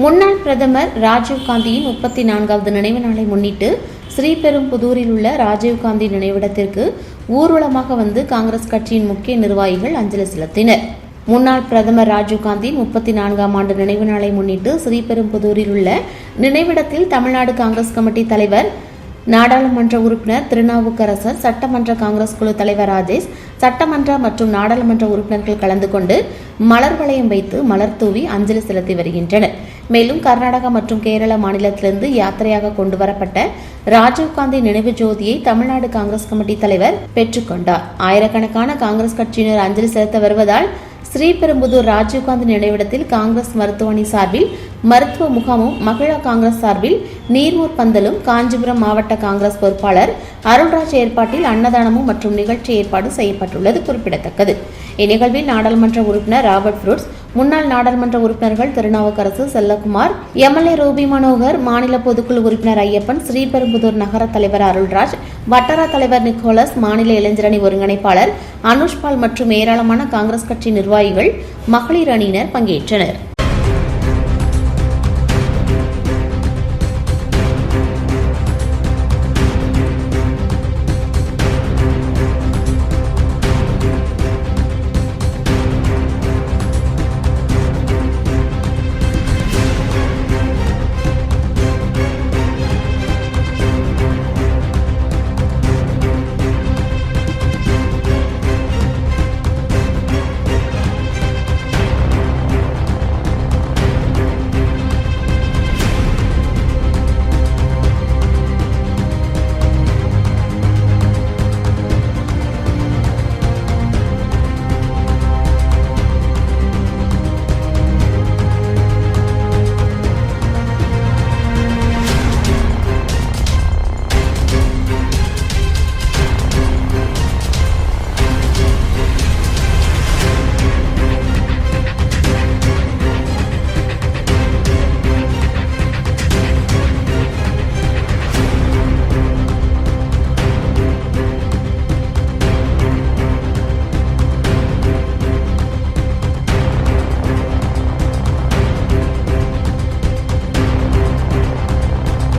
முன்னாள் பிரதமர் ராஜீவ்காந்தியின் 34வது நினைவு நாளை முன்னிட்டு ஸ்ரீபெரும்புதூரில் உள்ள ராஜீவ்காந்தி நினைவிடத்திற்கு ஊர்வலமாக வந்து காங்கிரஸ் கட்சியின் முக்கிய நிர்வாகிகள் அஞ்சலி செலுத்தினர். முன்னாள் பிரதமர் ராஜீவ்காந்தியின் 34ஆம் ஆண்டு நினைவு நாளை முன்னிட்டு ஸ்ரீபெரும்புதூரில் உள்ள நினைவிடத்தில் தமிழ்நாடு காங்கிரஸ் கமிட்டி தலைவர், நாடாளுமன்ற உறுப்பினர் திருநாவுக்கரசர், சட்டமன்ற காங்கிரஸ் குழு தலைவர் ராஜேஷ், சட்டமன்ற மற்றும் நாடாளுமன்ற உறுப்பினர்கள் கலந்து கொண்டு மலர் வளையம் வைத்து மலர் தூவி அஞ்சலி செலுத்தி வருகின்றனர். மேலும் கர்நாடகா மற்றும் கேரள மாநிலத்திலிருந்து யாத்திரையாக கொண்டுவரப்பட்ட ராஜீவ்காந்தி நினைவு ஜோதியை தமிழ்நாடு காங்கிரஸ் கமிட்டி தலைவர் பெற்றுக்கொண்டார். ஆயிரக்கணக்கான காங்கிரஸ் கட்சியினர் அஞ்சலி செலுத்த வருவதால் ஸ்ரீபெரும்புதூர் ராஜீவ்காந்தி நினைவிடத்தில் காங்கிரஸ் மருத்துவமனை சார்பில் மருத்துவ முகாமும், மகிழா காங்கிரஸ் சார்பில் நீர்மூர் பந்தலும், காஞ்சிபுரம் மாவட்ட காங்கிரஸ் பொறுப்பாளர் அருள்ராஜ் ஏற்பாட்டில் அன்னதானமும் மற்றும் நிகழ்ச்சி ஏற்பாடு செய்யப்பட்டுள்ளது குறிப்பிடத்தக்கது. இந்நிகழ்வில் நாடாளுமன்ற உறுப்பினர் ராபர்ட் புரூட்ஸ், முன்னாள் நாடாளுமன்ற உறுப்பினர்கள் திருநாவுக்கரசு, செல்லக்குமார், எம்எல்ஏ ரூபி மனோகர், மாநில பொதுக்குழு உறுப்பினர் ஐயப்பன், ஸ்ரீபெரும்புதூர் நகர தலைவர் அருள்ராஜ், வட்டார தலைவர் நிக்கோலஸ், மாநில இளைஞரணி ஒருங்கிணைப்பாளர் அனுஷ்பால் மற்றும் ஏராளமான காங்கிரஸ் கட்சி நிர்வாகிகள், மகளிர் அணியினர் பங்கேற்றனர்.